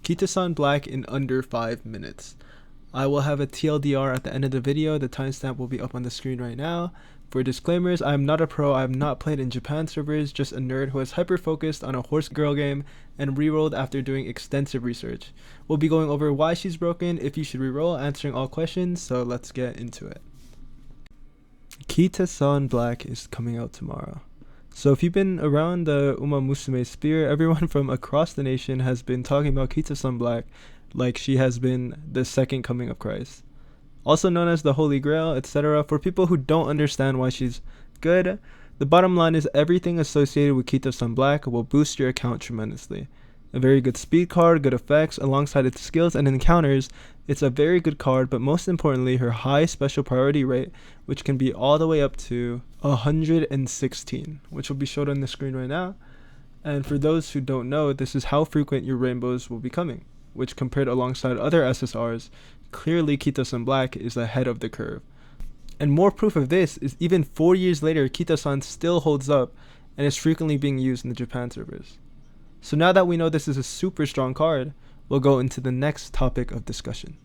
Kitasan Black in under 5 minutes. I will have a TLDR at the end of the video. The timestamp will be up on the screen right now. For disclaimers, I am not a pro. I have not played in Japan servers, just a nerd who is hyper-focused on a horse girl game and rerolled after doing extensive research. We'll be going over why she's broken, if you should reroll, answering all questions, so let's get into it. Kitasan Black is coming out tomorrow. So if you've been around the Uma Musume sphere, everyone from across the nation has been talking about Kitasan Black like she has been the second coming of Christ. Also known as the Holy Grail, etc. For people who don't understand why she's good, the bottom line is everything associated with Kitasan Black will boost your account tremendously. A very good speed card, good effects, alongside its skills and encounters, it's a very good card, but most importantly, her high special priority rate, which can be all the way up to 116, which will be showed on the screen right now. And for those who don't know, this is how frequent your rainbows will be coming, which compared alongside other SSRs, clearly Kitasan Black is ahead of the curve. And more proof of this is even 4 years later, Kitasan still holds up and is frequently being used in the Japan servers. So now that we know this is a super strong card, we'll go into the next topic of discussion.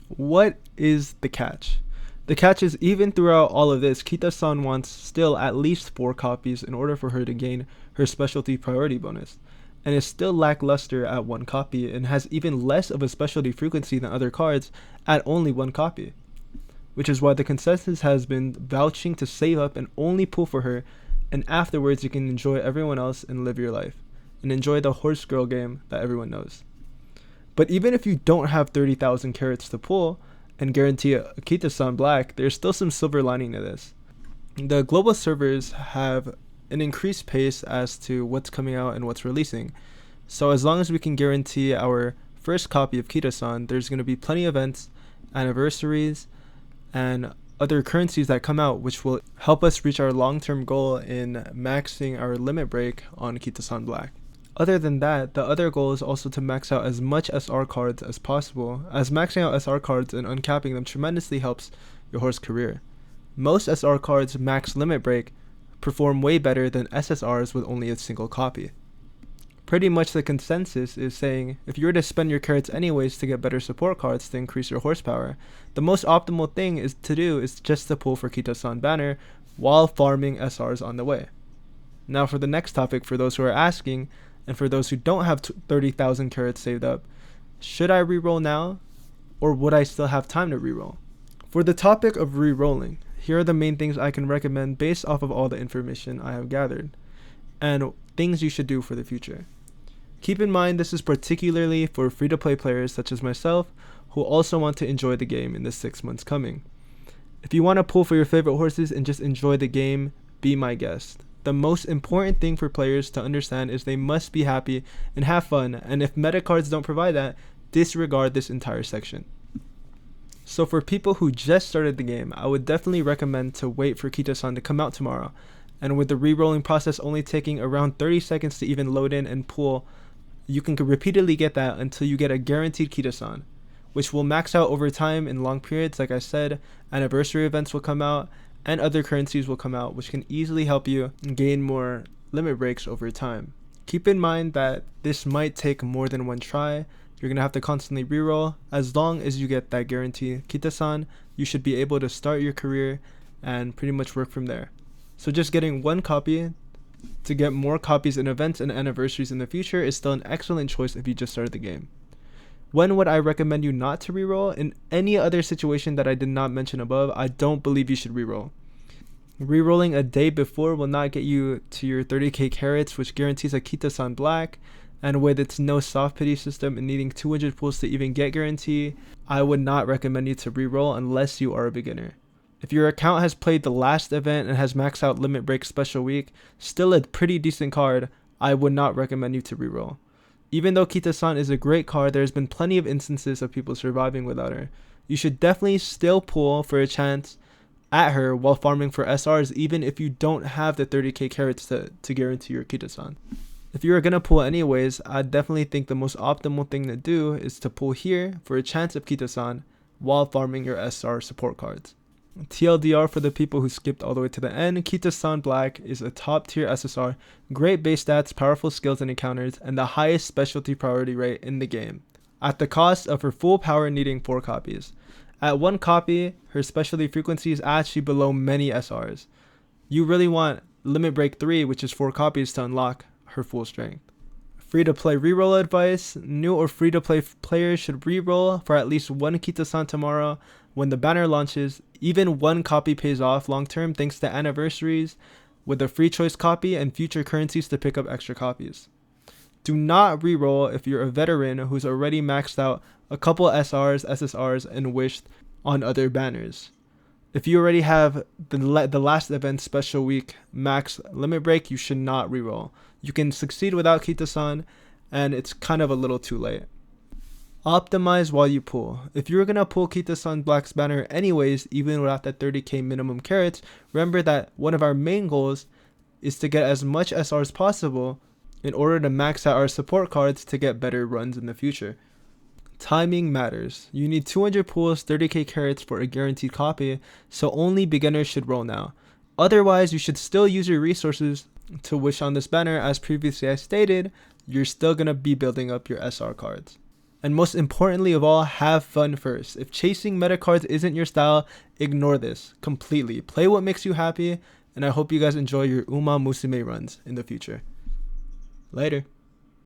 What is the catch? The catch is even throughout all of this, Kitasan wants still at least 4 copies in order for her to gain her specialty priority bonus, and is still lackluster at 1 copy and has even less of a specialty frequency than other cards at only 1 copy. Which is why the consensus has been vouching to save up and only pull for her, and afterwards you can enjoy everyone else and live your life, and enjoy the horse girl game that everyone knows. But even if you don't have 30,000 carats to pull and guarantee a Kitasan Black, there's still some silver lining to this. The global servers have an increased pace as to what's coming out and what's releasing. So as long as we can guarantee our first copy of Kitasan, there's going to be plenty of events, anniversaries, and other currencies that come out, which will help us reach our long-term goal in maxing our limit break on Kitasan Black. Other than that, the other goal is also to max out as much SR cards as possible, as maxing out SR cards and uncapping them tremendously helps your horse career. Most SR cards max limit break perform way better than SSRs with only a single copy. Pretty much the consensus is saying if you were to spend your carats anyways to get better support cards to increase your horsepower, the most optimal thing is just to pull for Kitasan banner while farming SRs on the way. Now for the next topic, for those who are asking, and for those who don't have 30,000 carats saved up, should I reroll now, or would I still have time to reroll? For the topic of rerolling, here are the main things I can recommend based off of all the information I have gathered, and things you should do for the future. Keep in mind this is particularly for free-to-play players such as myself, who also want to enjoy the game in the 6 months coming. If you want to pull for your favorite horses and just enjoy the game, be my guest. The most important thing for players to understand is they must be happy and have fun, and if meta cards don't provide that, disregard this entire section. So for people who just started the game, I would definitely recommend to wait for Kitasan to come out tomorrow, and with the re-rolling process only taking around 30 seconds to even load in and pull, you can repeatedly get that until you get a guaranteed Kitasan, which will max out over time in long periods. Like I said, anniversary events will come out, and other currencies will come out, which can easily help you gain more limit breaks over time. Keep in mind that this might take more than 1 try. You're going to have to constantly reroll. As long as you get that guarantee Kitasan, you should be able to start your career and pretty much work from there. So just getting 1 copy to get more copies in events and anniversaries in the future is still an excellent choice if you just started the game. When would I recommend you not to reroll? In any other situation that I did not mention above, I don't believe you should reroll. Rerolling a day before will not get you to your 30k carats, which guarantees a Kitasan Black, and with its no soft pity system and needing 200 pulls to even get guarantee, I would not recommend you to reroll unless you are a beginner. If your account has played the last event and has maxed out Limit Break Special Week, still a pretty decent card, I would not recommend you to reroll. Even though Kitasan is a great card, there's been plenty of instances of people surviving without her. You should definitely still pull for a chance at her while farming for SRs, even if you don't have the 30k carats to guarantee your Kitasan. If you are going to pull anyways, I definitely think the most optimal thing to do is to pull here for a chance of Kitasan while farming your SR support cards. TLDR for the people who skipped all the way to the end, Kitasan Black is a top tier SSR, great base stats, powerful skills and encounters, and the highest specialty priority rate in the game. at the cost of her full power needing 4 copies. At 1 copy, her specialty frequency is actually below many SRs. You really want Limit Break 3, which is 4 copies, to unlock her full strength. Free-to-play reroll advice. New or free-to-play players should reroll for at least 1 Kitasan tomorrow when the banner launches. Even 1 copy pays off long-term thanks to anniversaries with a free choice copy and future currencies to pick up extra copies. Do not reroll if you're a veteran who's already maxed out a couple SRs, SSRs, and wished on other banners. If you already have the last event special week max limit break, you should not reroll. You can succeed without Kitasan, and it's kind of a little too late. Optimize while you pull. If you're going to pull Kitasan Black's banner anyways, even without that 30k minimum carats, remember that one of our main goals is to get as much SR as possible in order to max out our support cards to get better runs in the future. Timing matters. You need 200 pulls, 30k carats for a guaranteed copy, so only beginners should roll now. Otherwise, you should still use your resources to wish on this banner. As previously I stated, you're still going to be building up your SR cards. And most importantly of all, have fun first. If chasing meta cards isn't your style, ignore this completely. Play what makes you happy, and I hope you guys enjoy your Uma Musume runs in the future. Later.